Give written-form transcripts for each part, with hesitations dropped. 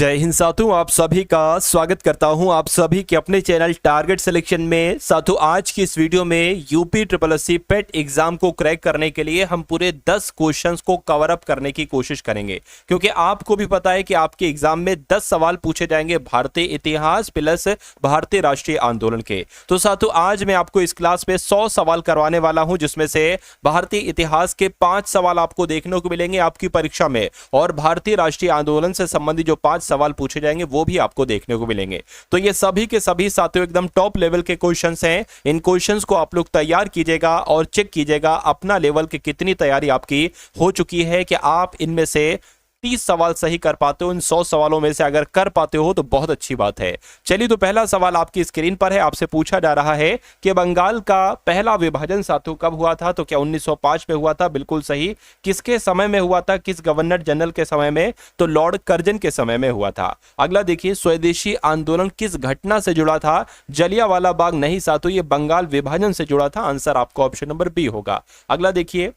जय हिंद साथियों, आप सभी का स्वागत करता हूं आप सभी के अपने चैनल टारगेट सिलेक्शन में। साथियों, आज की इस वीडियो में यूपी SSC पेट एग्जाम को क्रैक करने के लिए हम पूरे 10 क्वेश्चंस को कवर अप करने की कोशिश करेंगे, क्योंकि आपको भी पता है कि आपके एग्जाम में 10 सवाल पूछे जाएंगे भारतीय इतिहास प्लस भारतीय राष्ट्रीय आंदोलन के। तो साथियों, आज मैं आपको इस क्लास में 100 सवाल करवाने वाला हूं, जिसमें से भारतीय इतिहास के 5 सवाल आपको देखने को मिलेंगे आपकी परीक्षा में, और भारतीय राष्ट्रीय आंदोलन से संबंधित जो 5 सवाल पूछे जाएंगे वो भी आपको देखने को मिलेंगे। तो ये सभी के सभी साथियों एकदम टॉप लेवल के क्वेश्चंस हैं। इन क्वेश्चंस को आप लोग तैयार कीजिएगा और चेक कीजिएगा अपना लेवल की कितनी तैयारी आपकी हो चुकी है, कि आप इनमें से 30 सवाल सही कर पाते हो। इन 100 सवालों में से अगर कर पाते हो तो बहुत अच्छी बात है। चलिए, तो पहला सवाल आपकी स्क्रीन पर है। आपसे पूछा जा रहा है कि बंगाल का पहला विभाजन साथियों कब हुआ था? तो क्या 1905 में हुआ था? बिल्कुल सही। किसके समय में हुआ था? किस गवर्नर जनरल के समय में? तो लॉर्ड कर्जन के समय में हुआ था। अगला देखिए, स्वदेशी आंदोलन किस घटना से जुड़ा था? जलियांवाला बाग नहीं साथियों, ये बंगाल विभाजन से जुड़ा था। आंसर आपको ऑप्शन नंबर बी होगा। अगला देखिए,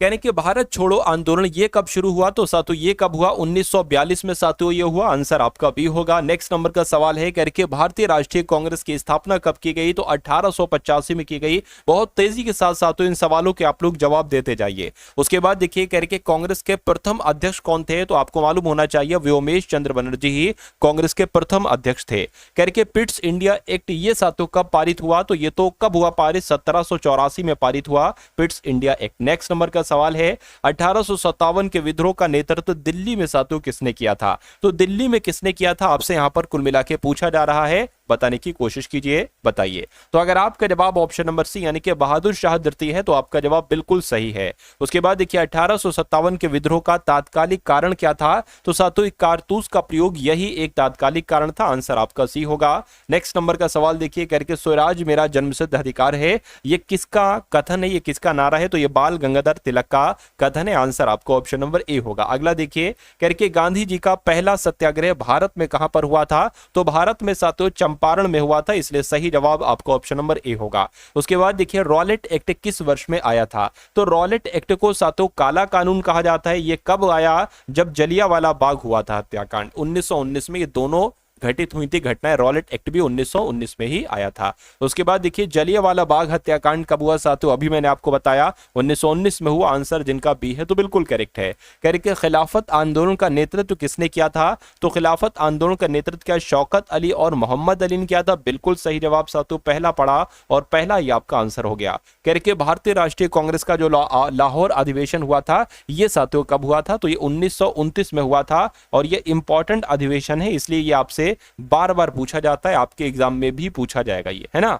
कहने कि भारत छोड़ो आंदोलन ये कब शुरू हुआ? तो साथियों ये कब हुआ? 1942 में साथियों ये हुआ। आंसर आपका बी होगा। नेक्स्ट नंबर का सवाल है, कह कि भारतीय राष्ट्रीय कांग्रेस की स्थापना कब की गई? तो 1885 में की गई। बहुत तेजी के साथ साथियों इन सवालों के आप लोग जवाब देते जाइए। उसके बाद देखिए, कह कि कांग्रेस के प्रथम अध्यक्ष कौन थे? तो आपको मालूम होना चाहिए व्योमेश चंद्र बनर्जी ही कांग्रेस के प्रथम अध्यक्ष थे। कह कि पिट्स इंडिया एक्ट ये साथियों कब पारित हुआ? तो ये तो कब हुआ पारित? 1784 में पारित हुआ Pitt's India act. Next number का सवाल है, 1857 के विद्रोह का नेतृत्व दिल्ली में साथियों किसने किया था? तो दिल्ली में किसने किया था आपसे यहां पर कुल मिला के पूछा जा रहा है, बताने की कोशिश कीजिए, बताइए। तो अगर आपका जवाब ऑप्शन नंबर सी यानी कि बहादुर शाह द्वितीय है तो आपका जवाब बिल्कुल सही है। उसके बाद देखिए, 1857 के विद्रोह का तात्कालिक कारण क्या था? तो साथियों कारतूस का प्रयोग यही एक तात्कालिक कारण था। आंसर आपका सी होगा। नेक्स्ट नंबर का सवाल देखिए, करके स्वराज मेरा जन्मसिद्ध अधिकार है, ये किसका कथन है, ये किसका नारा है? तो ये बाल गंगाधर तिलक का कथन है। आंसर आपको ऑप्शन नंबर ए होगा। अगला देखिए, करके गांधी जी का पहला सत्याग्रह भारत में कहां पर हुआ था? तो भारत में साथियों चंपारण में हुआ था, इसलिए सही जवाब आपको ऑप्शन नंबर ए होगा। उसके बाद देखिए, रॉलेट एक्ट किस वर्ष में आया था? तो रॉलेट एक्ट को साथियों काला कानून कहा जाता है। ये कब आया? जब जलियांवाला बाग हुआ था हत्याकांड 1919 में। ये दोनों घटित हुई थी घटनाएं। रॉलेट एक्ट भी 1919 में ही आया था। उसके बाद देखिए, जलियांवाला बाग हत्याकांड कब हुआ साथियों? अभी मैंने आपको बताया 1919 में हुआ। आंसर जिनका बी है तो बिल्कुल करेक्ट है। कह रहे खिलाफत आंदोलन का नेतृत्व किसने किया था? तो खिलाफत आंदोलन का नेतृत्व क्या शौकत अली और मोहम्मद अली ने किया था? बिल्कुल सही जवाब साथियों, पहला पढ़ा और पहला ही आपका आंसर हो गया। कह रहे भारतीय राष्ट्रीय कांग्रेस का जो लाहौर अधिवेशन हुआ था ये साथियों कब हुआ था? तो ये 1929 में हुआ था, और ये इंपॉर्टेंट अधिवेशन है, इसलिए ये आपसे बार बार पूछा जाता है, आपके एग्जाम में भी पूछा जाएगा ये, है ना।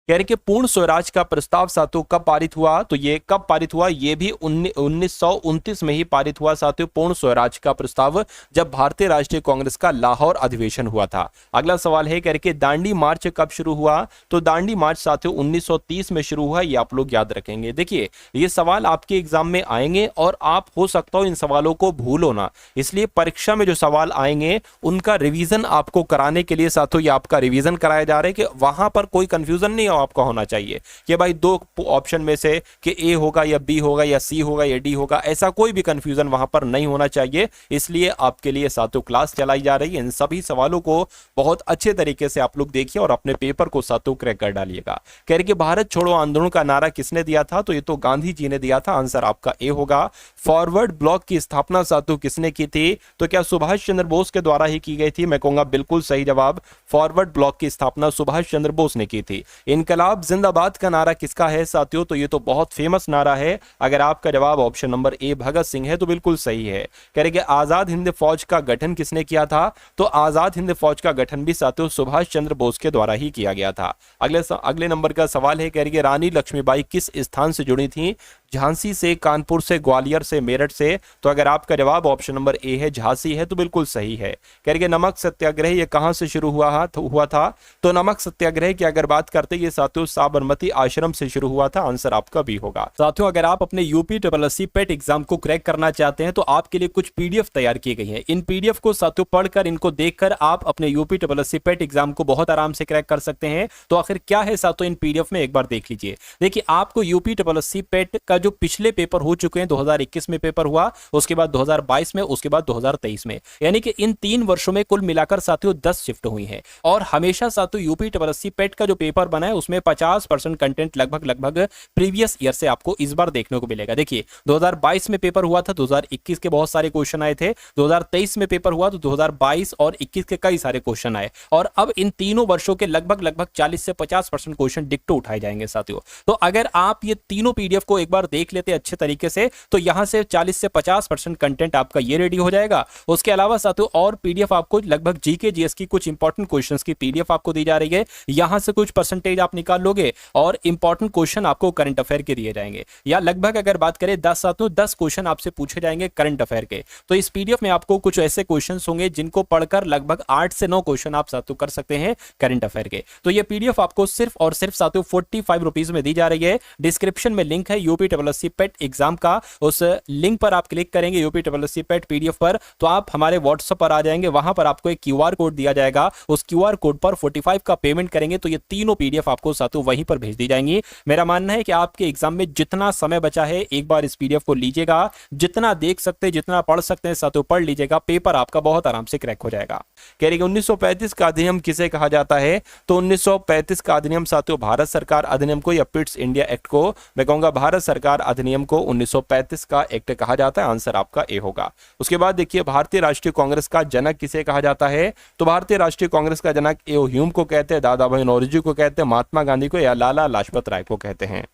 कह रहे कि पूर्ण स्वराज का प्रस्ताव साथियों कब पारित हुआ? तो ये कब पारित हुआ? ये भी 1929 में ही पारित हुआ साथियों, पूर्ण स्वराज का प्रस्ताव, जब भारतीय राष्ट्रीय कांग्रेस का लाहौर अधिवेशन हुआ था। अगला सवाल है, कह रहे कि दांडी मार्च कब शुरू हुआ? तो दांडी मार्च साथियों 1930 में शुरू हुआ, ये आप लोग याद रखेंगे। देखिए, ये सवाल आपके एग्जाम में आएंगे और आप हो सकता हो इन सवालों को भूलो ना, इसलिए परीक्षा में जो सवाल आएंगे उनका रिवीजन आपको कराने के लिए साथियों ये आपका रिवीजन कराया जा रहा है, कि वहां पर कोई कंफ्यूजन नहीं आपका होना चाहिए कि भाई दो ऑप्शन में से कि ए होगा या बी होगा या सी होगा या डी होगा, ऐसा कोई भी कंफ्यूजन वहां पर नहीं होना चाहिए। इसलिए आपके लिए साथियों क्लास चलाई जा रही है। इन सभी सवालों को बहुत अच्छे तरीके से आप लोग देखिए और अपने पेपर को साथियों क्रैक कर डालिएगा। कह रहे कि भारत छोड़ो आंदोलन का नारा किसने दिया था? तो ये तो गांधी जी ने दिया था। आंसर आपका ए होगा। फॉरवर्ड ब्लॉक की स्थापना साथियों किसने की थी? तो क्या सुभाष चंद्र बोस के द्वारा ही की गई थी? मैं कहूंगा बिल्कुल सही जवाब, फॉरवर्ड ब्लॉक की स्थापना सुभाष चंद्र बोस ने की थी। इनकलाब जिंदाबाद का नारा किसका है साथियों? तो ये तो बहुत फेमस नारा है। अगर आपका जवाब option number A Bhagat Singh है तो बिल्कुल सही है। कह रहे कि आजाद हिंद फौज का गठन किसने किया था? तो आजाद हिंद फौज का गठन भी साथियों सुभाष चंद्र बोस के द्वारा ही किया गया था। अगले नंबर का सवाल है, कह रही कि रानी लक्ष्मीबाई किस स्थान से जुड़ी थी? झांसी से, कानपुर से, ग्वालियर से, मेरठ से? तो अगर आपका जवाब ऑप्शन नंबर ए है झांसी है तो बिल्कुल सही है। कह रहे नमक सत्याग्रह ये कहां से शुरू हुआ था? तो नमक सत्याग्रह की अगर बात करते ये साथियों साबरमती आश्रम से शुरू हुआ था। आंसर आपका भी होगा। साथियों, अगर आप अपने यूपी SSC पेट एग्जाम को क्रैक करना चाहते हैं तो आपके लिए कुछ पीडीएफ तैयार की गई है। इन पीडीएफ को साथियों पढ़कर, इनको देखकर आप अपने यूपी SSC पेट एग्जाम को बहुत आराम से क्रैक कर सकते हैं। तो आखिर क्या है साथियों इन पीडीएफ में, एक बार देख लीजिए। देखिए, आपको यूपी SSC पेट का जो पिछले पेपर हो चुके हैं, 2021 में पेपर हुआ, उसके बाद 2022 में, उसके बाद 2023 में, यानी कि इन 3 वर्षों में कुल मिलाकर साथियों 10 शिफ्ट हुई हैं। और हमेशा साथियों यूपी ट्रिपल पेट का जो पेपर बना है उसमें 50% कंटेंट लगभग प्रीवियस ईयर से आपको इस बार देखने को मिलेगा। देखिए 2022 में पेपर हुआ था, 2021 के बहुत सारे क्वेश्चन आए थे, 2023 में पेपर हुआ तो 2022 और 21 के कई सारे क्वेश्चन आए, और अब इन तीनों वर्षों के लगभग 40 से 50% क्वेश्चन डिक्टो उठाए जाएंगे साथियों। तो अगर आप ये तीनों पीडीएफ को एक बार देख लेते अच्छे तरीके से तो यहां से 40 से 50% कंटेंट आपका ये रेडी हो जाएगा। उसके अलावा साथियों और पीडीएफ आपको लगभग जीके जीएस की कुछ इंपॉर्टेंट क्वेश्चंस की पीडीएफ आपको दी जा रही है, यहां से कुछ परसेंटेज आप निकाल लोगे और इंपॉर्टेंट क्वेश्चन आपको करंट अफेयर के दिए जाएंगे, या लगभग अगर बात करें 10 साथियों 10 क्वेश्चन आपसे पूछे जाएंगे करंट अफेयर के। तो इस पीडीएफ में आपको कुछ ऐसे क्वेश्चंस होंगे जिनको पढ़कर लगभग 8 से 9 क्वेश्चन आप साथियों कर सकते हैं करंट अफेयर के। तो ये पीडीएफ आपको सिर्फ और सिर्फ साथियों 45 रुपीज में दी जा रही है। डिस्क्रिप्शन में लिंक है यूपी ट्रिपल पेट एग्जाम का, उस लिंक पर आप क्लिक करेंगे यूपी ट्रिपल पेट पीडीएफ पर, तो आप हमारे व्हाट्सएप पर आ जाएंगे, वहां पर आपको एक क्यूआर कोड दिया जाएगा, उस क्यूआर कोड पर 45 का पेमेंट करेंगे तो ये तीनों पीडीएफ आपको साथियों वहीं पर भेज दी जाएंगी। मेरा मानना है कि आपके एग्जाम में जितना समय बचा है एक बार इस पीडीएफ को लीजिएगा, जितना देख सकते हैं जितना पढ़ सकते हैं साथियों पढ़ लीजिएगा, पेपर आपका बहुत आराम से क्रैक हो जाएगा। कह रही 1935 का अधिनियम किसे कहा जाता है? तो 1935 का अधिनियम साथियों भारत सरकार अधिनियम को या पिट्स इंडिया एक्ट को, मैं कहूंगा भारत सरकार अधिनियम को 1935 का एक्ट कहा जाता है। आंसर आपका ए होगा। उसके बाद देखिए भारतीय राष्ट्रीय कांग्रेस का जनक किसे कहा जाता है? तो भारतीय राष्ट्रीय कांग्रेस का जनक ए ह्यूम को कहते हैं, दादा भाई नौरोजी को कहते हैं, महात्मा गांधी को या लाला लाजपत राय को कहते हैं।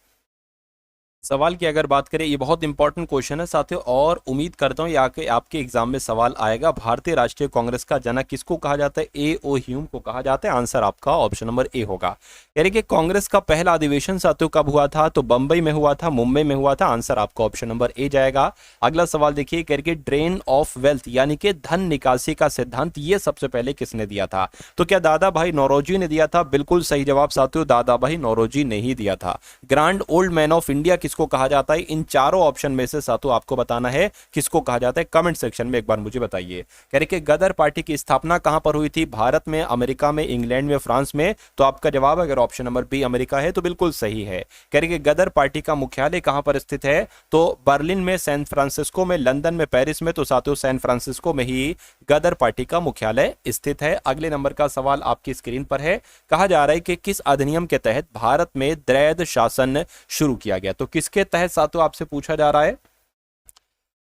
सवाल की अगर बात करें, ये बहुत इंपॉर्टेंट क्वेश्चन है साथियों और उम्मीद करता हूं ये आपके एग्जाम में सवाल आएगा। भारतीय राष्ट्रीय कांग्रेस का जनक किसको कहा जाता है? ए ओ ह्यूम को कहा जाता है। आंसर आपका ऑप्शन नंबर ए होगा। यानी कि कांग्रेस का पहला अधिवेशन साथियों कब हुआ था? तो बंबई में हुआ था, मुंबई में हुआ था। आंसर आपका ऑप्शन नंबर ए जाएगा। अगला सवाल देखिए, करके ड्रेन ऑफ वेल्थ यानी कि धन निकासी का सिद्धांत ये सबसे पहले किसने दिया था? तो क्या दादा भाई नौरोजी ने दिया था? बिल्कुल सही जवाब साथियों, दादा भाई नौरोजी ने ही दिया था। Grand old man of India किसको कहा जाता है? इन चारों ऑप्शन में से साथियों आपको बताना है किसको कहा जाता है। कमेंट सेक्शन में एक बार मुझे बताइए। कह रहे कि गदर पार्टी की स्थापना कहां पर हुई थी? भारत में, अमेरिका में, इंग्लैंड में, फ्रांस में। तो आपका जवाब अगर ऑप्शन नंबर बी अमेरिका है तो बिल्कुल सही है। कह रहे कि गदर पार्टी का मुख्यालय कहां पर स्थित है? तो बर्लिन में, सैन फ्रांसिस्को में, लंदन में, पेरिस में। तो साथियों सैन फ्रांसिस्को में ही गदर पार्टी का मुख्यालय स्थित है। अगले नंबर का सवाल आपकी स्क्रीन पर है। कहा जा रहा है कि किस अधिनियम के तहत भारत में द्वैध शासन शुरू किया गया? तो किसके तहत साथियों आपसे पूछा जा रहा है?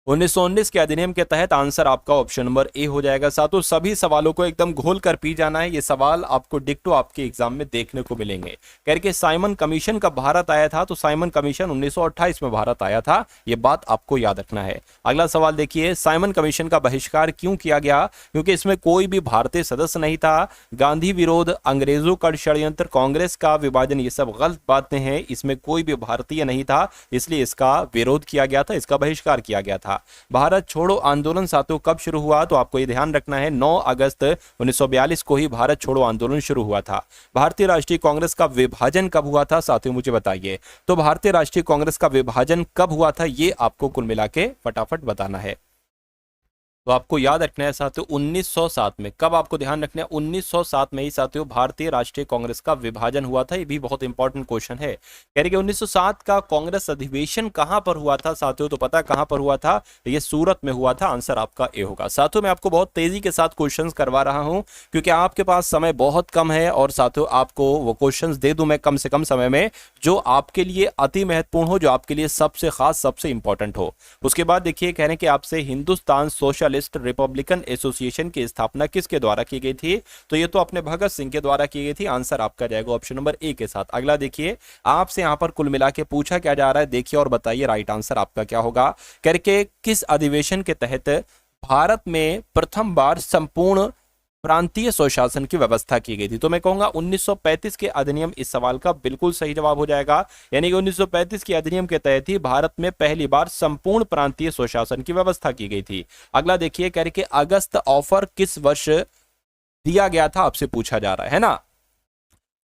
1919 के अधिनियम के तहत। आंसर आपका ऑप्शन नंबर ए हो जाएगा। साथियों सभी सवालों को एकदम घोल कर पी जाना है, ये सवाल आपको डिक्टो आपके एग्जाम में देखने को मिलेंगे। करके साइमन कमीशन कब भारत आया था? तो साइमन कमीशन 1928 में भारत आया था, ये बात आपको याद रखना है। अगला सवाल देखिए, साइमन कमीशन का बहिष्कार क्यों किया गया? क्योंकि इसमें कोई भी भारतीय सदस्य नहीं था। गांधी विरोध, अंग्रेजों का षड्यंत्र, कांग्रेस का विभाजन, ये सब गलत बातें हैं। इसमें कोई भी भारतीय नहीं था, इसलिए इसका विरोध किया गया था, इसका बहिष्कार किया गया था। भारत छोड़ो आंदोलन साथियों कब शुरू हुआ? तो आपको ये ध्यान रखना है 9 अगस्त 1942 को ही भारत छोड़ो आंदोलन शुरू हुआ था। भारतीय राष्ट्रीय कांग्रेस का विभाजन कब हुआ था साथियों मुझे बताइए। तो भारतीय राष्ट्रीय कांग्रेस का विभाजन कब हुआ था ये आपको कुल मिला के फटाफट बताना है। तो आपको याद रखना है साथियों 1907 में। कब आपको ध्यान रखना है? 1907 में ही साथियों भारतीय राष्ट्रीय कांग्रेस का विभाजन हुआ था। ये भी बहुत इंपॉर्टेंट क्वेश्चन है। कह रहे कि 1907 का कांग्रेस अधिवेशन कहां पर हुआ था साथियों? तो पता कहां पर हुआ था? ये सूरत में हुआ था। आंसर आपका ए होगा। साथियों मैं आपको बहुत तेजी के साथ क्वेश्चन करवा रहा हूं क्योंकि आपके पास समय बहुत कम है और साथियों आपको वो क्वेश्चन दे दूं मैं कम से कम समय में जो आपके लिए अति महत्वपूर्ण हो, जो आपके लिए सबसे खास सबसे इंपॉर्टेंट हो। उसके बाद देखिए कह रहे हैं कि आपसे हिंदुस्तान सोशलिस्ट रिपब्लिकन एसोसिएशन की स्थापना किसके द्वारा की गई थी? तो ये तो अपने भगत सिंह के द्वारा की गई थी। आंसर आपका जाएगा ऑप्शन नंबर ए के साथ। अगला देखिए आपसे यहां पर कुल मिला के पूछा क्या जा रहा है, देखिए और बताइए राइट आंसर आपका क्या होगा। करके किस अधिवेशन के तहत भारत में प्रथम बार संपूर्ण प्रांतीय स्वशासन की व्यवस्था की गई थी? तो मैं कहूंगा 1935 के अधिनियम इस सवाल का बिल्कुल सही जवाब हो जाएगा। यानी कि 1935 के अधिनियम के तहत ही भारत में पहली बार संपूर्ण प्रांतीय स्वशासन की व्यवस्था की गई थी। अगला देखिए कह रहे कि अगस्त ऑफर किस वर्ष दिया गया था आपसे पूछा जा रहा है ना।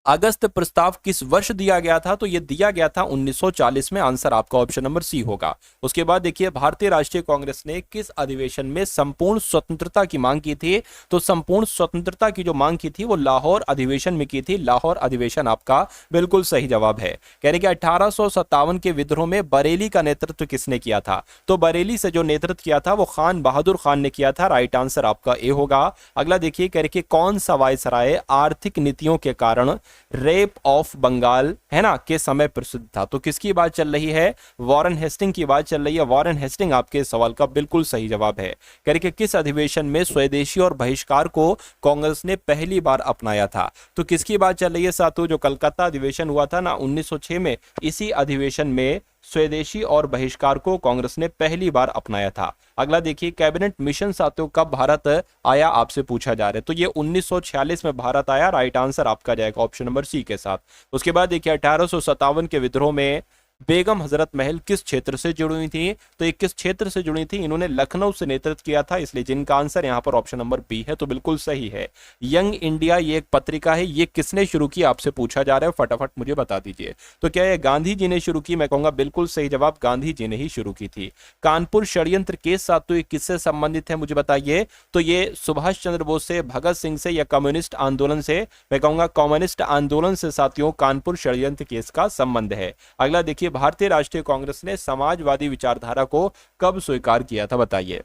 अगस्त प्रस्ताव किस वर्ष दिया गया था? तो ये दिया गया था 1940 में। आंसर आपका ऑप्शन नंबर सी होगा। उसके बाद देखिए, भारतीय राष्ट्रीय कांग्रेस ने किस अधिवेशन में संपूर्ण स्वतंत्रता की मांग की थी? तो संपूर्ण स्वतंत्रता की जो मांग की थी वो लाहौर अधिवेशन में की थी। लाहौर अधिवेशन आपका बिल्कुल सही जवाब है। कह रहे कि 1857 के विद्रोह में बरेली का नेतृत्व किसने किया था? तो बरेली से जो नेतृत्व किया था वो खान बहादुर खान ने किया था। राइट आंसर आपका ए होगा। अगला देखिए, कह रहे कि कौन सा वायसराय आर्थिक नीतियों के कारण रेप ऑफ बंगाल है ना के समय प्रसिद्ध था? तो किसकी बात चल रही है? वॉरेन हेस्टिंग की बात चल रही है। वॉरेन हेस्टिंग आपके सवाल का बिल्कुल सही जवाब है। कह रहे कि किस अधिवेशन में स्वदेशी और बहिष्कार को कांग्रेस ने पहली बार अपनाया था? तो किसकी बात चल रही है साथियों? जो कलकत्ता अधिवेशन हुआ था ना 1906 में, इसी अधिवेशन में स्वदेशी और बहिष्कार को कांग्रेस ने पहली बार अपनाया था। अगला देखिए, कैबिनेट मिशन साथियों कब भारत आया आपसे पूछा जा रहा है? तो ये 1946 में भारत आया। राइट आंसर आपका जाएगा ऑप्शन नंबर सी के साथ। उसके बाद देखिए, 1857 के विद्रोह में बेगम हजरत महल किस क्षेत्र से जुड़ी हुई थी? तो ये किस क्षेत्र से जुड़ी थी? इन्होंने लखनऊ से नेतृत्व किया था, इसलिए जिनका आंसर यहां पर ऑप्शन नंबर बी है, तो बिल्कुल सही है। यंग इंडिया ये एक पत्रिका है, ये किसने शुरू की आपसे पूछा जा रहा है, फटाफट मुझे बता दीजिए। तो क्या ये गांधी जी ने शुरू की? मैं कहूंगा बिल्कुल सही जवाब, गांधी जी ने ही शुरू की थी। कानपुर षड्यंत्र केस साथियों ये किससे संबंधित है, मुझे बताइए। तो ये सुभाष चंद्र बोस से, भगत सिंह से, या कम्युनिस्ट आंदोलन से? मैं कहूंगा कम्युनिस्ट आंदोलन से साथियों कानपुर षड्यंत्र केस का संबंध है। अगला देखिए, भारतीय राष्ट्रीय कांग्रेस ने समाजवादी विचारधारा को कब स्वीकार किया था, बताइए।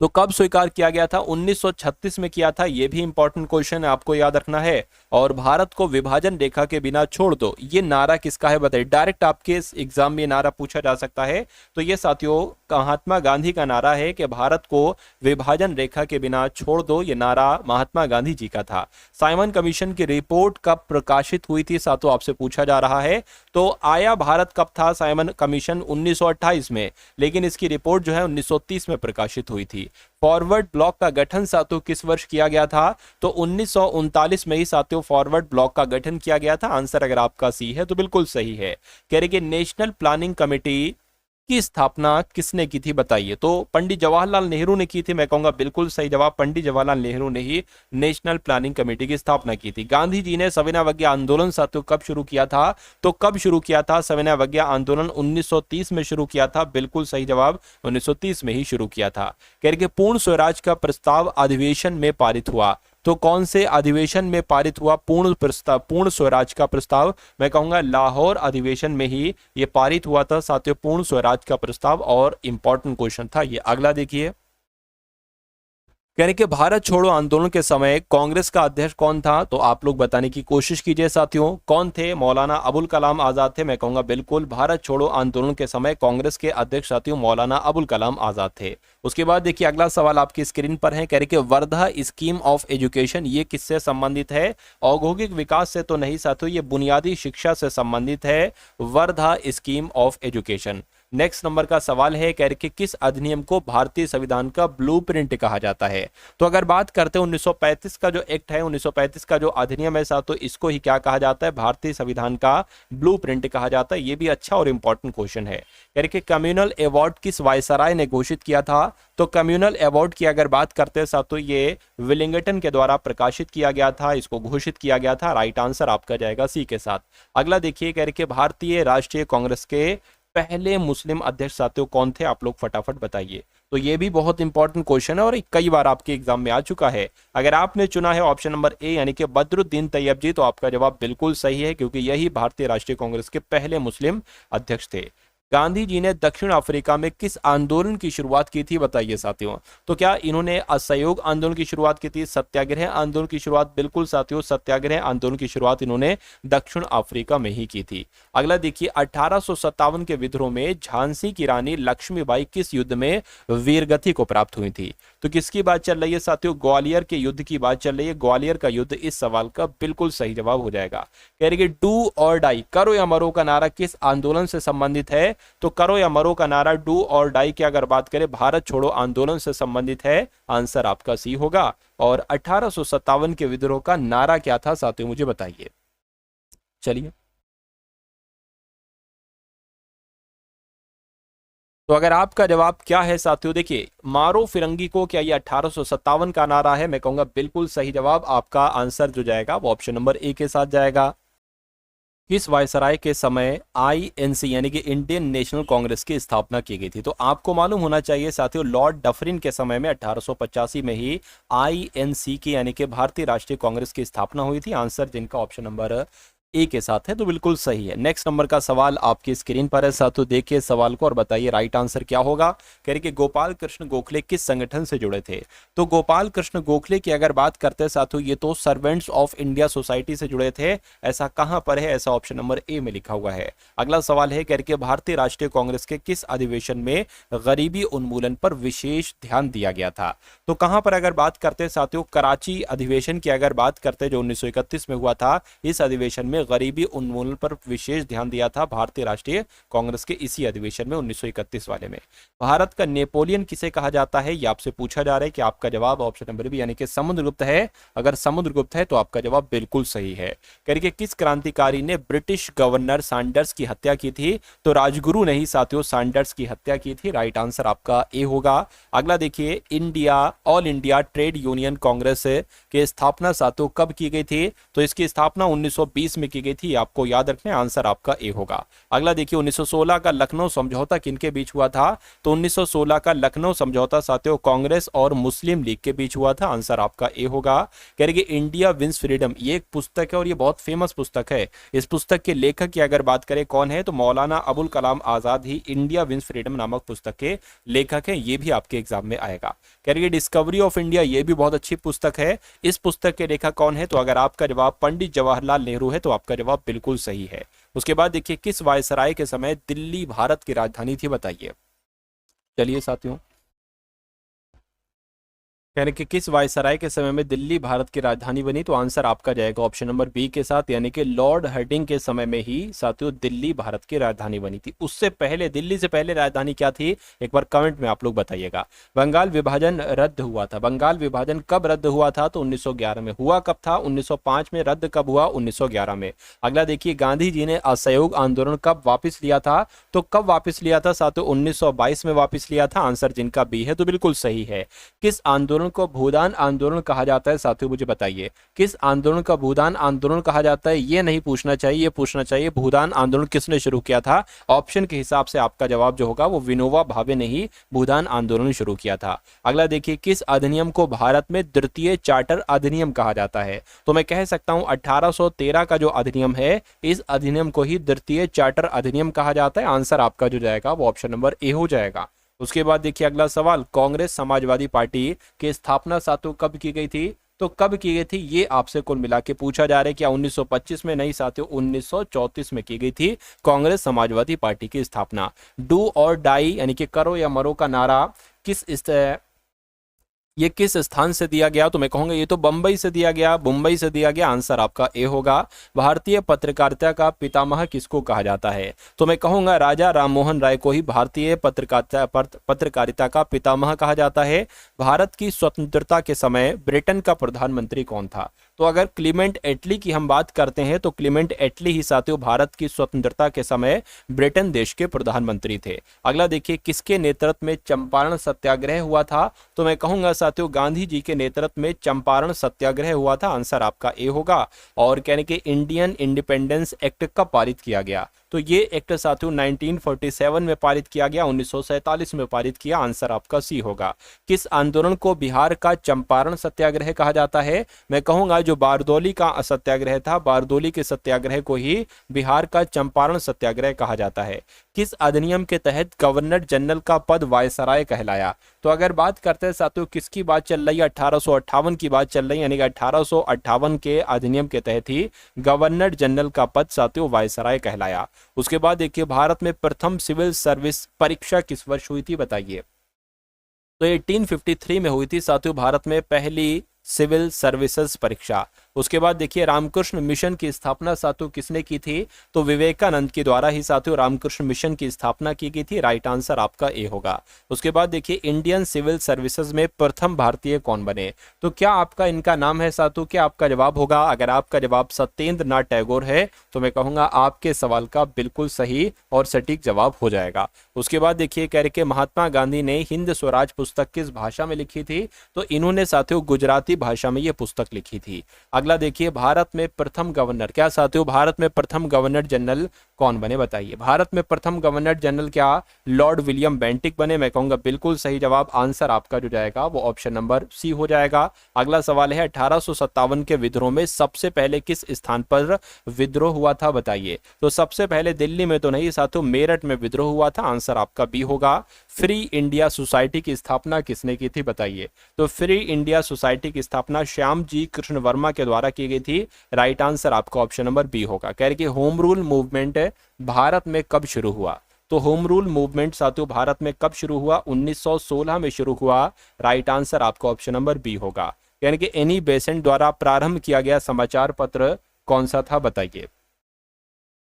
तो कब स्वीकार किया गया था? 1936 में किया था। यह भी इंपॉर्टेंट क्वेश्चन है, आपको याद रखना है। और भारत को विभाजन रेखा के बिना छोड़ दो, ये नारा किसका है बताइए। डायरेक्ट आपके एग्जाम में नारा पूछा जा सकता है। तो ये साथियों महात्मा गांधी का नारा है कि भारत को विभाजन रेखा के बिना छोड़ दो। ये नारा महात्मा गांधी जी का था। साइमन कमीशन की रिपोर्ट कब प्रकाशित हुई थी साथियों, आपसे पूछा जा रहा है। तो आया भारत कब था साइमन कमीशन? 1928 में, लेकिन इसकी रिपोर्ट जो है 1930 में प्रकाशित हुई थी। फॉरवर्ड ब्लॉक का गठन साथियों किस वर्ष किया गया था? तो 1939 में ही साथियों फॉरवर्ड ब्लॉक का गठन किया गया था। आंसर अगर आपका सी है तो बिल्कुल सही है। कह रहे कि नेशनल प्लानिंग कमेटी की स्थापना किसने की थी, बताइए। तो पंडित जवाहरलाल नेहरू ने की थी। मैं कहूंगा बिल्कुल सही जवाब, पंडित जवाहरलाल नेहरू ने ही नेशनल प्लानिंग कमेटी की स्थापना की थी। गांधी जी ने सविनय अवज्ञा आंदोलन साथियों कब शुरू किया था? तो कब शुरू किया था सविनय अवज्ञा आंदोलन? 1930 में शुरू किया था। बिल्कुल सही जवाब, 1930 में ही शुरू किया था। कह रहे कि पूर्ण स्वराज का प्रस्ताव अधिवेशन में पारित हुआ। तो कौन से अधिवेशन में पारित हुआ पूर्ण स्वराज का प्रस्ताव? मैं कहूंगा लाहौर अधिवेशन में ही ये पारित हुआ था साथियों, पूर्ण स्वराज का प्रस्ताव। और इंपॉर्टेंट क्वेश्चन था ये। अगला देखिए, कह रहे कि भारत छोड़ो आंदोलन के समय कांग्रेस का अध्यक्ष कौन था? तो आप लोग बताने की कोशिश कीजिए साथियों, कौन थे? मौलाना अबुल कलाम आजाद थे। मैं कहूंगा बिल्कुल, भारत छोड़ो आंदोलन के समय कांग्रेस के अध्यक्ष साथियों मौलाना अबुल कलाम आजाद थे। उसके बाद देखिए, अगला सवाल आपकी स्क्रीन पर है। कह रहे कि वर्धा स्कीम ऑफ एजुकेशन ये किससे संबंधित है? औद्योगिक विकास से तो नहीं साथियों, ये बुनियादी शिक्षा से संबंधित है, Wardha scheme of education. Next number का सवाल है, कह रहे कि किस अधिनियम को भारतीय संविधान का ब्लूप्रिंट कहा जाता है? तो अगर बात करते हैं 1935 का जो एक्ट है, 1935 का जो अधिनियम है साथ, तो इसको ही क्या कहा जाता है? भारतीय संविधान का ब्लूप्रिंट कहा जाता है। ये भी अच्छा और इंपॉर्टेंट क्वेश्चन है। कह रहे कि कम्युनल अवार्ड किस वायसराय ने घोषित किया था? तो कम्युनल अवार्ड की अगर बात करते हैं साथ, तो ये विलिंगटन के द्वारा प्रकाशित किया गया था, इसको घोषित किया गया था। राइट आंसर आपका जाएगा सी के साथ। अगला देखिए, कह रहे कि भारतीय राष्ट्रीय कांग्रेस के पहले मुस्लिम अध्यक्ष साथियों कौन थे? आप लोग फटाफट बताइए। तो ये भी बहुत इंपॉर्टेंट क्वेश्चन है और कई बार आपके एग्जाम में आ चुका है। अगर आपने चुना है ऑप्शन नंबर ए यानी कि बदरुद्दीन तैयब जी, तो आपका जवाब बिल्कुल सही है, क्योंकि यही भारतीय राष्ट्रीय कांग्रेस के पहले मुस्लिम अध्यक्ष थे। गांधी जी ने दक्षिण अफ्रीका में किस आंदोलन की शुरुआत की थी, बताइए साथियों। तो क्या इन्होंने असहयोग आंदोलन की शुरुआत की थी, सत्याग्रह आंदोलन की शुरुआत? बिल्कुल साथियों, सत्याग्रह आंदोलन की शुरुआत इन्होंने दक्षिण अफ्रीका में ही की थी। अगला देखिए, 1857 के विद्रोह में झांसी की रानी लक्ष्मीबाई किस युद्ध में वीरगति को प्राप्त हुई थी? तो किसकी बात चल रही है साथियों? ग्वालियर के युद्ध की बात चल रही है। ग्वालियर का युद्ध इस सवाल का बिल्कुल सही जवाब हो जाएगा। कह रहे कि डू और डाई, करो या मरो का नारा किस आंदोलन से संबंधित है? तो करो या मरो का नारा डू और डाई की अगर बात करें भारत छोड़ो आंदोलन से संबंधित है। आंसर आपका सी होगा। और 1857 के विद्रोह का नारा क्या था साथियों, मुझे बताइए। चलिए तो अगर आपका जवाब क्या है साथियों, देखिए मारो फिरंगी को, क्या ये 1857 का नारा है? मैं कहूंगा बिल्कुल सही जवाब। आपका आंसर जो जाएगा वो ऑप्शन नंबर ए के साथ जाएगा। किस वायसराय के समय आईएनसी यानी कि इंडियन नेशनल कांग्रेस की स्थापना की गई थी? तो आपको मालूम होना चाहिए साथियों, लॉर्ड डफरिन के समय में 1885 में ही आईएनसी की यानी कि भारतीय राष्ट्रीय कांग्रेस की स्थापना हुई थी। आंसर जिनका ऑप्शन नंबर ए के साथ है, तो बिल्कुल सही है। नेक्स्ट नंबर का सवाल आपकी स्क्रीन पर है साथियों, देखिए सवाल को और बताइए राइट आंसर क्या होगा। कह रहे कि गोपाल कृष्ण गोखले किस संगठन से जुड़े थे? तो गोपाल कृष्ण गोखले की अगर बात करते हैं साथियों, ये तो सर्वेंट्स ऑफ इंडिया सोसाइटी से जुड़े थे। ऐसा कहां पर है? ऐसा ऑप्शन नंबर ए में लिखा हुआ है। अगला सवाल है, कह रहे कि भारतीय राष्ट्रीय कांग्रेस के किस अधिवेशन में गरीबी उन्मूलन पर विशेष ध्यान दिया गया था? तो कहां पर अगर बात करते हैं साथियों, कराची अधिवेशन की अगर बात करते हैं जो 1931 में हुआ था, इस अधिवेशन में गरीबी उन्मूलन पर विशेष ध्यान दिया था भारतीय राष्ट्रीय कांग्रेस के इसी अधिवेशन में 1931 वाले में। भारत का नेपोलियन किसे कहा जाता है? ये आपसे पूछा जा रहा है कि आपका जवाब ऑप्शन नंबर बी यानी कि समुद्रगुप्त है। अगर समुद्रगुप्त है तो आपका जवाब बिल्कुल सही है। करिए किस क्रांतिकारी ने ब्रिटिश गवर्नर सैंडर्स की हत्या की थी? तो राजगुरु ने ही साथियों सैंडर्स की हत्या की थी। राइट आंसर आपका ए होगा। अगला देखिए, all India trade union Congress की स्थापना साथियों कब की गई थी? तो इसकी स्थापना 1920 में की गई थी। आपको याद रखना है, आंसर आपका ए होगा। अगला देखिए, 1916 का लखनऊ समझौता किनके बीच हुआ था? तो 1916 का लखनऊ समझौता साथियों कांग्रेस और मुस्लिम लीग के बीच हुआ था। आंसर आपका ए होगा। कह रहे कि इंडिया विंस फ्रीडम, ये एक पुस्तक है और ये बहुत फेमस पुस्तक है। इस पुस्तक के लेखक की अगर बात करें कौन है, तो मौलाना अबुल कलाम आजाद ही इंडिया विंस फ्रीडम नामक पुस्तक के लेखक हैं। ये भी आपके एग्जाम में आएगा। कह रही है डिस्कवरी ऑफ इंडिया, ये भी बहुत अच्छी पुस्तक है। इस पुस्तक के लेखक कौन है? तो अगर आपका जवाब पंडित जवाहरलाल नेहरू है तो आपका जवाब बिल्कुल सही है। उसके बाद देखिए, किस वायसराय के समय दिल्ली भारत की राजधानी थी? बताइए। चलिए साथियों, यानी कि किस वायसराय के समय में दिल्ली भारत की राजधानी बनी? तो आंसर आपका जाएगा ऑप्शन नंबर बी के साथ, यानी कि लॉर्ड हर्डिंग के समय में ही साथियों दिल्ली भारत की राजधानी बनी थी। उससे पहले, दिल्ली से पहले राजधानी क्या थी? एक बार कमेंट में आप लोग बताइएगा। बंगाल विभाजन रद्द हुआ था, बंगाल विभाजन कब रद्द हुआ था? तो 1911 में। हुआ कब था? 1905 में। रद्द कब हुआ? 1911 में। अगला देखिए, गांधी जी ने असहयोग आंदोलन कब वापिस लिया था? तो कब वापिस लिया था साथियों? 1922 में वापिस लिया था। आंसर जिनका बी है, तो बिल्कुल सही है। किस आंदोलन को भूदान आंदोलन कहा जाता है साथियों? मुझे बताइए, किस आंदोलन का भूदान आंदोलन कहा जाता है? ये नहीं पूछना चाहिए, ये पूछना चाहिए भूदान आंदोलन किसने शुरू किया था। ऑप्शन के हिसाब से आपका जवाब जो होगा वो विनोबा भावे ने ही भूदान आंदोलन शुरू किया था। अगला देखिए, किस अधिनियम को भारत में द्वितीय चार्टर अधिनियम कहा जाता है? तो मैं कह सकता हूं 1813 का जो अधिनियम है, इस अधिनियम को ही द्वितीय चार्टर अधिनियम कहा जाता है। आंसर आपका जो जाएगा वो ऑप्शन नंबर ए हो जाएगा। उसके बाद देखिए अगला सवाल, कांग्रेस समाजवादी पार्टी की स्थापना साथियों कब की गई थी? तो कब की गई थी ये आपसे कुल मिला के पूछा जा रहा है। क्या 1925 में? नहीं साथियों, 1934 में की गई थी कांग्रेस समाजवादी पार्टी की स्थापना। डू और डाई यानी कि करो या मरो का नारा ये किस स्थान से दिया गया? तो मैं कहूंगा ये तो बंबई से दिया गया, मुंबई से दिया गया। आंसर आपका ए होगा। भारतीय पत्रकारिता का पितामह किसको कहा जाता है? तो मैं कहूंगा राजा राममोहन राय को ही भारतीय पत्रकारिता का पितामह कहा जाता है। भारत की स्वतंत्रता के समय ब्रिटेन का प्रधानमंत्री कौन था? तो अगर क्लीमेंट एटली की हम बात करते हैं तो क्लीमेंट एटली ही साथियों भारत की स्वतंत्रता के समय ब्रिटेन देश के प्रधानमंत्री थे। अगला देखिए, किसके नेतृत्व में चंपारण सत्याग्रह हुआ था? तो मैं कहूंगा साथियों गांधी जी के नेतृत्व में चंपारण सत्याग्रह हुआ था। आंसर आपका ए होगा। और कहने के इंडियन इंडिपेंडेंस एक्ट कब पारित किया गया? तो ये एक्ट साथियों 1947 में पारित किया गया, 1947 में पारित किया। आंसर आपका सी होगा। किस आंदोलन को बिहार का चंपारण सत्याग्रह कहा जाता है? मैं कहूंगा जो बारदौली का सत्याग्रह था, बारदौली के सत्याग्रह को ही बिहार का चंपारण सत्याग्रह कहा जाता है। किस अधिनियम के तहत गवर्नर जनरल का पद वायसराय कहलाया? तो अगर बात करते हैं साथियों किसकी बात चल रही है, 1858 की बात चल रही है, यानी कि 1858 के अधिनियम के तहत ही गवर्नर जनरल का पद साथियों वायसराय कहलाया। उसके बाद देखिए, भारत में प्रथम सिविल सर्विस परीक्षा किस वर्ष हुई थी? बताइए। तो 1853 में हुई थी साथियों भारत में पहली सिविल सर्विसेज परीक्षा। उसके बाद देखिए रामकृष्ण मिशन की स्थापना साथियों किसने की थी, तो विवेकानंद के द्वारा ही साथियों रामकृष्ण मिशन की स्थापना की गई थी। राइट आंसर आपका ए होगा। उसके बाद देखिए इंडियन सिविल सर्विसेज में प्रथम भारतीय कौन बने, तो क्या आपका इनका नाम है साथियों, क्या आपका जवाब होगा। अगर आपका जवाब सत्येंद्र नाथ टैगोर है तो मैं कहूंगा आपके सवाल का बिल्कुल सही और सटीक जवाब हो जाएगा। उसके बाद देखिए कह रहे कि महात्मा गांधी ने हिंद स्वराज पुस्तक किस भाषा में लिखी थी, तो इन्होंने साथियों गुजराती भाषा में यह पुस्तक लिखी थी। अगला देखिए भारत में प्रथम गवर्नर, क्या साथियों भारत में प्रथम गवर्नर जनरल कौन बने बताइए। भारत में प्रथम गवर्नर जनरल क्या लॉर्ड विलियम बेंटिक बने, मैं कहूंगा बिल्कुल सही जवाब। आंसर आपका जो जाएगा वो ऑप्शन नंबर सी हो जाएगा। अगला सवाल है 1857 के विद्रोह में सबसे पहले किस स्थान पर विद्रोह हुआ था बताइए, तो सबसे पहले दिल्ली में तो नहीं साथियों मेरठ में विद्रोह हुआ था। आंसर आपका बी होगा। फ्री इंडिया सोसाइटी की स्थापना किसने की थी बताइए, तो फ्री इंडिया सोसाइटी की स्थापना श्याम जी कृष्ण वर्मा के द्वारा की गई थी। राइट आंसर आपका ऑप्शन नंबर बी होगा। कह रहे कि होम रूल मूवमेंट भारत में कब शुरू हुआ, तो होम रूल मूवमेंट साथियों भारत में कब शुरू हुआ, 1916 में शुरू हुआ। राइट आंसर आपका ऑप्शन नंबर बी होगा। यानी कि एनी बेसेंट द्वारा प्रारंभ किया गया समाचार पत्र कौन सा था बताइए।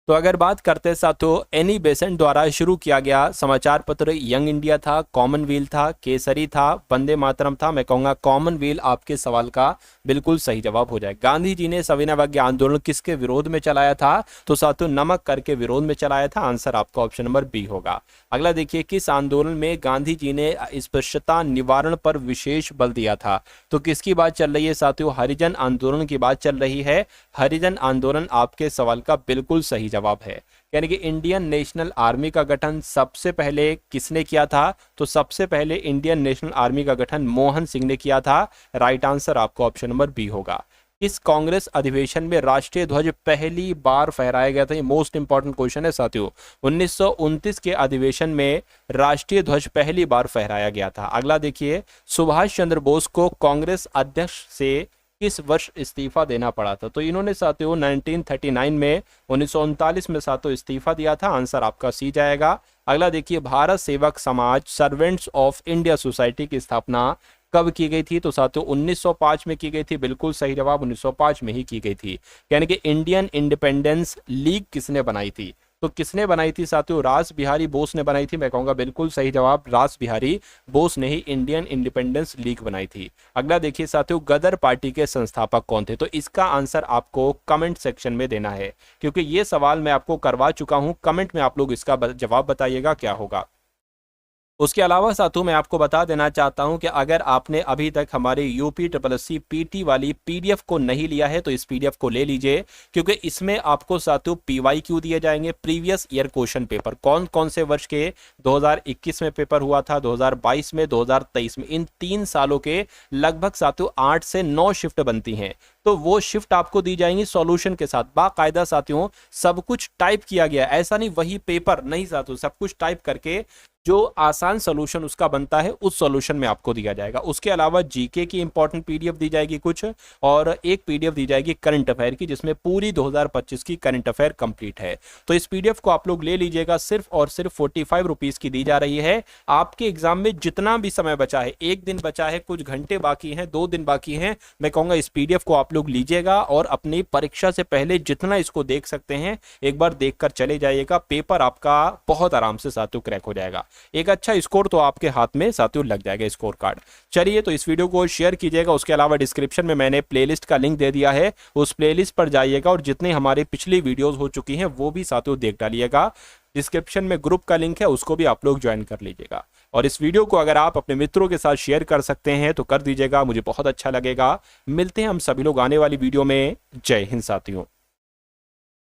तो अगर बात करते हैं साथियों एनी बेसेंट द्वारा शुरू किया गया समाचार पत्र यंग इंडिया था, कॉमनवेल्थ था, केसरी था, वंदे मातरम था, मैं कहूंगा कॉमनवेल्थ आपके सवाल का बिल्कुल सही जवाब हो जाए। गांधी जी ने सविनय अवज्ञा आंदोलन किसके विरोध में चलाया था, तो साथियों नमक कर के विरोध में चलाया था। आंसर आपका ऑप्शन नंबर बी होगा। अगला देखिए किस आंदोलन में गांधी जी ने अस्पृश्यता निवारण पर विशेष बल दिया था, तो किसकी बात चल रही है साथियों, हरिजन आंदोलन की बात चल रही है। हरिजन आंदोलन आपके सवाल का बिल्कुल सही जवाब है। यानी कि इंडियन नेशनल आर्मी का गठन सबसे पहले किसने किया था, तो सबसे पहले इंडियन नेशनल आर्मी का गठन मोहन सिंह ने किया था। राइट आंसर आपको ऑप्शन नंबर बी होगा। इस कांग्रेस अधिवेशन में राष्ट्रीय ध्वज पहली बार फहराया गया था, ये मोस्ट इंपॉर्टेंट क्वेश्चन है साथियों। 1929 के अधिवेशन में राष्ट्रीय ध्वज पहली बार फहराया गया था। अगला देखिए सुभाष चंद्र बोस को कांग्रेस अध्यक्ष से किस वर्ष इस्तीफा देना पड़ा था, तो इन्होंने साथियों 1939 में 1939 में साथियों इस्तीफा दिया था। आंसर आपका सी जाएगा। अगला देखिए भारत सेवक समाज सर्वेंट्स ऑफ इंडिया सोसाइटी की स्थापना कब की गई थी, तो साथियों 1905 में की गई थी। बिल्कुल सही जवाब 1905 में ही की गई थी। यानी कि इंडियन इंडिपेंडेंस लीग किसने बनाई थी, तो किसने बनाई थी साथियों, रास बिहारी बोस ने बनाई थी। मैं कहूंगा बिल्कुल सही जवाब रास बिहारी बोस ने ही इंडियन इंडिपेंडेंस लीग बनाई थी। अगला देखिए साथियों गदर पार्टी के संस्थापक कौन थे, तो इसका आंसर आपको कमेंट सेक्शन में देना है, क्योंकि ये सवाल मैं आपको करवा चुका हूं। कमेंट में आप लोग इसका जवाब बताइएगा क्या होगा। उसके अलावा साथियों मैं आपको बता देना चाहता हूं कि अगर आपने अभी तक हमारे यूपी SSC पीटी वाली पीडीएफ को नहीं लिया है तो इस पीडीएफ को ले लीजिए, क्योंकि इसमें आपको साथियों PYQ दिए जाएंगे, प्रीवियस ईयर क्वेश्चन पेपर, कौन कौन से वर्ष के 2021 में पेपर हुआ था, 2022 में, 2023 में, इन 3 सालों के लगभग साथियों 8 से 9 शिफ्ट बनती हैं। तो वो शिफ्ट आपको दी जाएंगी सॉल्यूशन के साथ, बाकायदा साथियों सब कुछ टाइप किया गया, ऐसा नहीं वही पेपर नहीं साथियों, सब कुछ टाइप करके जो आसान सॉल्यूशन उसका बनता है उस सॉल्यूशन में आपको दिया जाएगा। उसके अलावा जीके की इंपॉर्टेंट पीडीएफ दी जाएगी कुछ, और एक पीडीएफ दी जाएगी करंट अफेयर की, जिसमें पूरी 2025 की करंट अफेयर कंप्लीट है। तो इस पीडीएफ को आप लोग ले लीजिएगा, सिर्फ और सिर्फ 45 रुपीज की दी जा रही है। आपके एग्जाम में जितना भी समय बचा है, 1 दिन बचा है, कुछ घंटे बाकी हैं, 2 दिन बाकी हैं, मैं कहूंगा इस पीडीएफ को आप लोग लीजिएगा और अपनी परीक्षा से पहले जितना इसको देख सकते हैं एक बार देखकर चले जाइएगा। पेपर आपका बहुत आराम से साथियों क्रैक हो जाएगा, एक अच्छा स्कोर तो आपके हाथ में साथियों लग जाएगा स्कोर कार्ड। चलिए तो इस वीडियो को शेयर कीजिएगा। उसके अलावा डिस्क्रिप्शन में मैंने प्लेलिस्ट का लिंक दे दिया है, उस प्लेलिस्ट पर जाइएगा और जितने हमारे पिछली वीडियोस हो चुकी हैं वो भी साथियों देख डालिएगा। डिस्क्रिप्शन में ग्रुप का लिंक है, उसको भी आप लोग ज्वाइन कर लीजिएगा। और इस वीडियो को अगर आप अपने मित्रों के साथ शेयर कर सकते हैं तो कर दीजिएगा, मुझे बहुत अच्छा लगेगा। मिलते हैं हम सभी लोग आने वाली वीडियो में। जय हिंद साथियों।